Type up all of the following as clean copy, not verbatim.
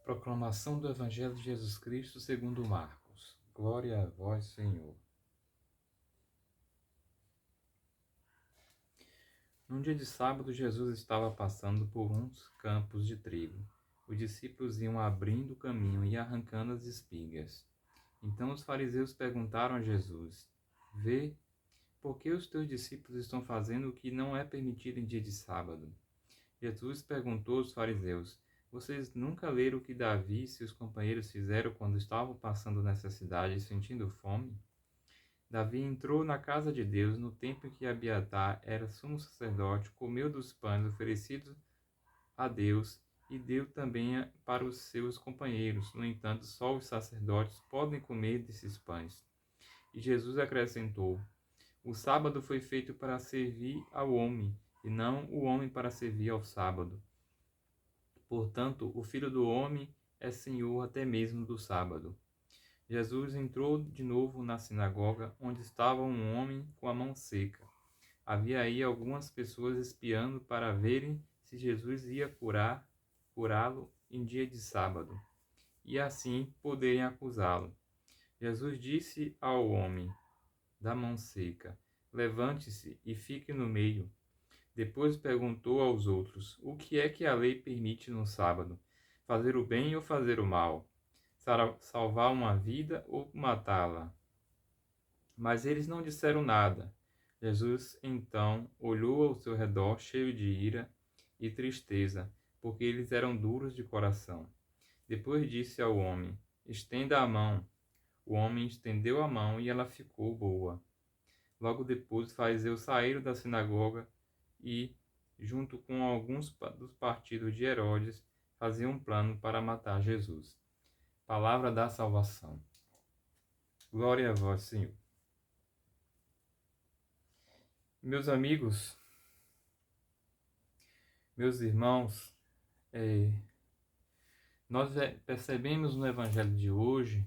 Proclamação do Evangelho de Jesus Cristo segundo Marcos. Glória a vós, Senhor. Num dia de sábado, Jesus estava passando por uns campos de trigo. Os discípulos iam abrindo o caminho e arrancando as espigas. Então os fariseus perguntaram a Jesus: Vê, por que os teus discípulos estão fazendo o que não é permitido em dia de sábado? Jesus perguntou aos fariseus: Vocês nunca leram o que Davi e seus companheiros fizeram quando estavam passando necessidade e sentindo fome? Davi entrou na casa de Deus no tempo em que Abiatar era sumo sacerdote, comeu dos pães oferecidos a Deus e deu também para os seus companheiros. No entanto, só os sacerdotes podem comer desses pães. E Jesus acrescentou: O sábado foi feito para servir ao homem, e não o homem para servir ao sábado. Portanto, o Filho do Homem é Senhor até mesmo do sábado. Jesus entrou de novo na sinagoga, onde estava um homem com a mão seca. Havia aí algumas pessoas espiando para verem se Jesus ia curá-lo em dia de sábado, e assim poderem acusá-lo. Jesus disse ao homem da mão seca: Levante-se e fique no meio. Depois perguntou aos outros: O que é que a lei permite no sábado? Fazer o bem ou fazer o mal? Salvar uma vida ou matá-la? Mas eles não disseram nada. Jesus então olhou ao seu redor, cheio de ira e tristeza, porque eles eram duros de coração. Depois disse ao homem: Estenda a mão. O homem estendeu a mão e ela ficou boa. Logo depois, os fariseus saíram da sinagoga e, junto com alguns dos partidos de Herodes, faziam um plano para matar Jesus. Palavra da salvação. Glória a vós, Senhor. Meus amigos, meus irmãos, nós percebemos no Evangelho de hoje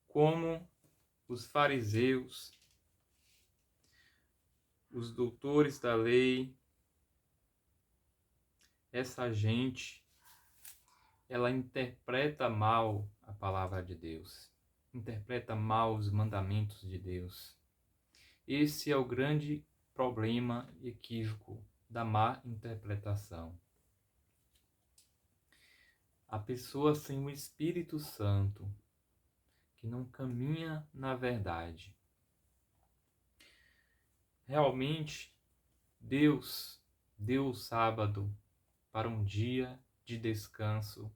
como os fariseus, os doutores da lei, essa gente, ela interpreta mal a palavra de Deus, interpreta mal os mandamentos de Deus. Esse é o grande problema e equívoco da má interpretação. A pessoa sem o Espírito Santo, que não caminha na verdade. Realmente, Deus deu o sábado para um dia de descanso,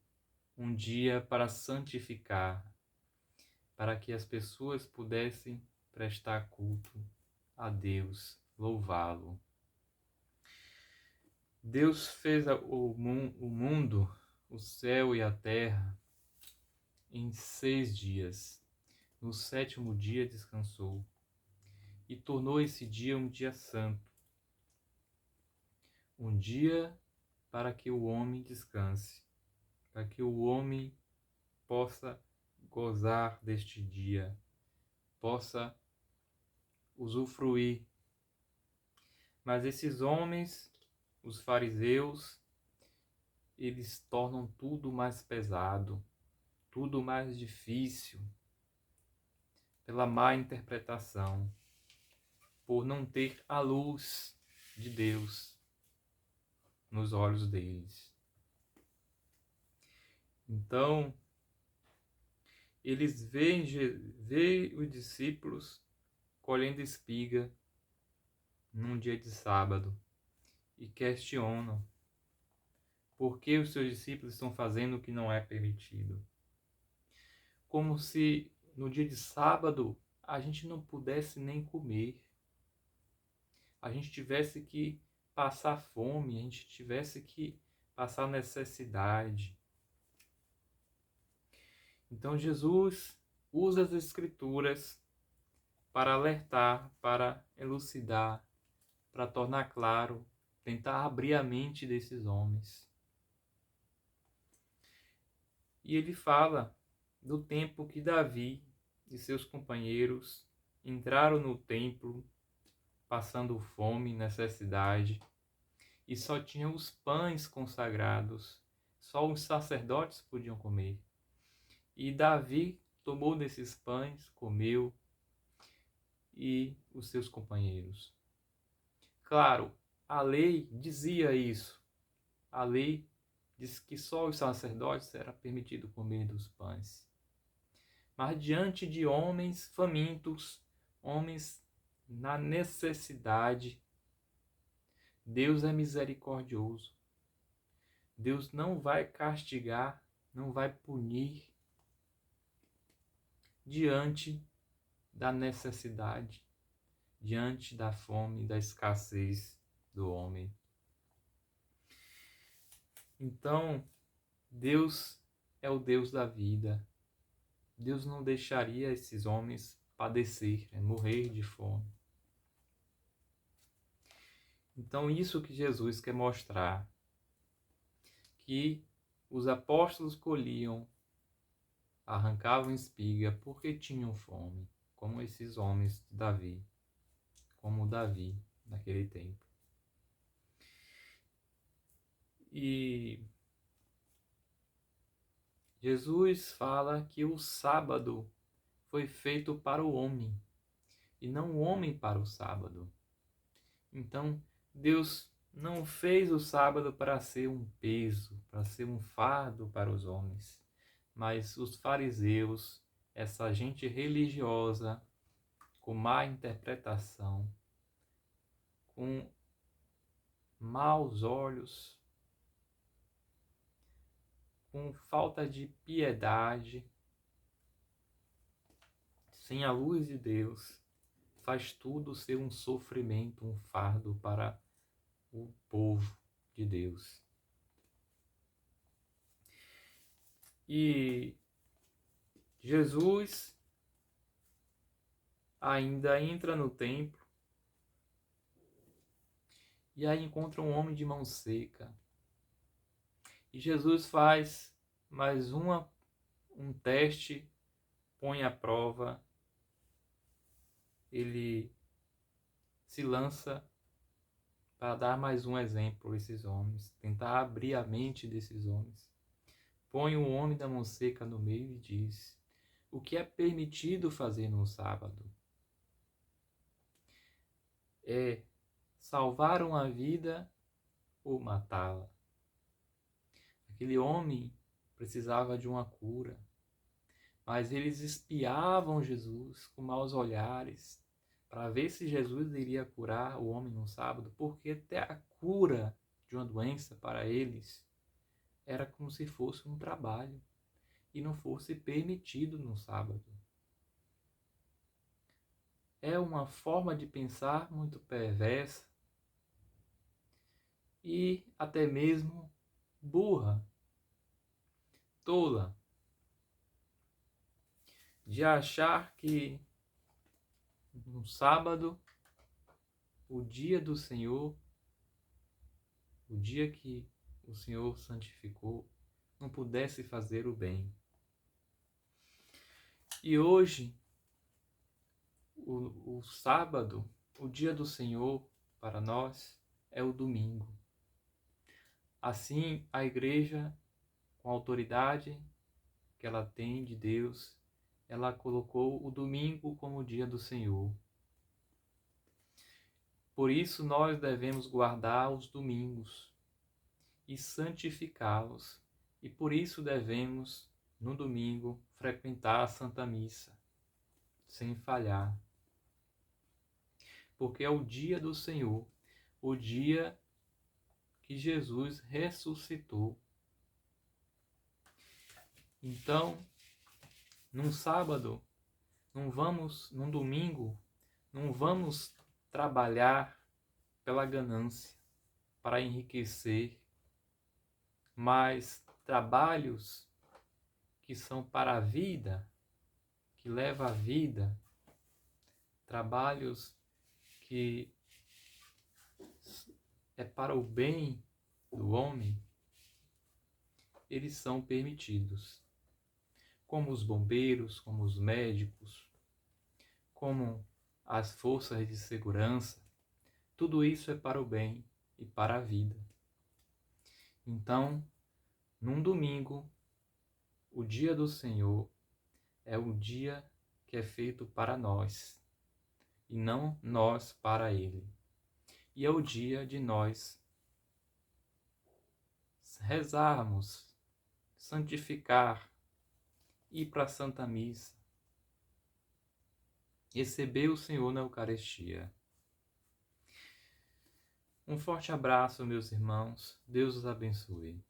um dia para santificar, para que as pessoas pudessem prestar culto a Deus, louvá-lo. Deus fez o mundo, o céu e a terra em 6 dias. No 7º dia descansou e tornou esse dia um dia santo, um dia para que o homem descanse, para que o homem possa gozar deste dia, possa usufruir. Mas esses homens, os fariseus, eles tornam tudo mais pesado, tudo mais difícil, pela má interpretação, por não ter a luz de Deus nos olhos deles. Então, eles veem os discípulos colhendo espiga num dia de sábado e questionam por que os seus discípulos estão fazendo o que não é permitido. Como se no dia de sábado a gente não pudesse nem comer, a gente tivesse que passar fome, a gente tivesse que passar necessidade. Então Jesus usa as Escrituras para alertar, para elucidar, para tornar claro, tentar abrir a mente desses homens. E ele fala do tempo que Davi e seus companheiros entraram no templo passando fome, necessidade, e só tinham os pães consagrados, Só os sacerdotes podiam comer. E Davi tomou desses pães, comeu, e os seus companheiros. Claro, a lei dizia isso. A lei diz que só os sacerdotes era permitido comer dos pães. Mas diante de homens famintos, homens na necessidade, Deus é misericordioso. Deus não vai castigar, não vai punir diante da necessidade, diante da fome, da escassez do homem. Então, Deus é o Deus da vida. Deus não deixaria esses homens padecer, morrer de fome. Então, isso que Jesus quer mostrar, que os apóstolos colhiam, arrancavam espiga porque tinham fome, como esses homens de Davi, como Davi naquele tempo. E Jesus fala que o sábado foi feito para o homem e não o homem para o sábado. Então, Deus não fez o sábado para ser um peso, para ser um fardo para os homens, mas os fariseus, essa gente religiosa, com má interpretação, com maus olhos, com falta de piedade, sem a luz de Deus, faz tudo ser um sofrimento, um fardo para o povo de Deus. E Jesus ainda entra no templo e aí encontra um homem de mão seca. E Jesus faz mais um teste, põe à prova, ele se lança para dar mais um exemplo a esses homens, tentar abrir a mente desses homens. Põe o homem da mão seca no meio e diz: o que é permitido fazer no sábado? É salvar uma vida ou matá-la? Aquele homem precisava de uma cura, mas eles espiavam Jesus com maus olhares para ver se Jesus iria curar o homem no sábado, porque até a cura de uma doença para eles era como se fosse um trabalho e não fosse permitido no sábado. É uma forma de pensar muito perversa e até mesmo burra, tola, de achar que no sábado, o dia do Senhor, o dia que o Senhor santificou, não pudesse fazer o bem. E hoje, o sábado, o dia do Senhor, para nós, é o domingo. Assim, a igreja, com a autoridade que ela tem de Deus, ela colocou o domingo como o dia do Senhor. Por isso, nós devemos guardar os domingos e santificá-los. E por isso devemos, no domingo, frequentar a Santa Missa, sem falhar. Porque é o dia do Senhor, o dia que Jesus ressuscitou. Então, num sábado, num domingo, não vamos trabalhar pela ganância, para enriquecer, mas trabalhos que são para a vida, que levam à vida, trabalhos que é para o bem do homem, eles são permitidos. Como os bombeiros, como os médicos, como as forças de segurança, tudo isso é para o bem e para a vida. Então, Num domingo, o dia do Senhor é o dia que é feito para nós, e não nós para Ele. E é o dia de nós rezarmos, santificar, ir para a Santa Missa, receber o Senhor na Eucaristia. Um forte abraço, meus irmãos. Deus os abençoe.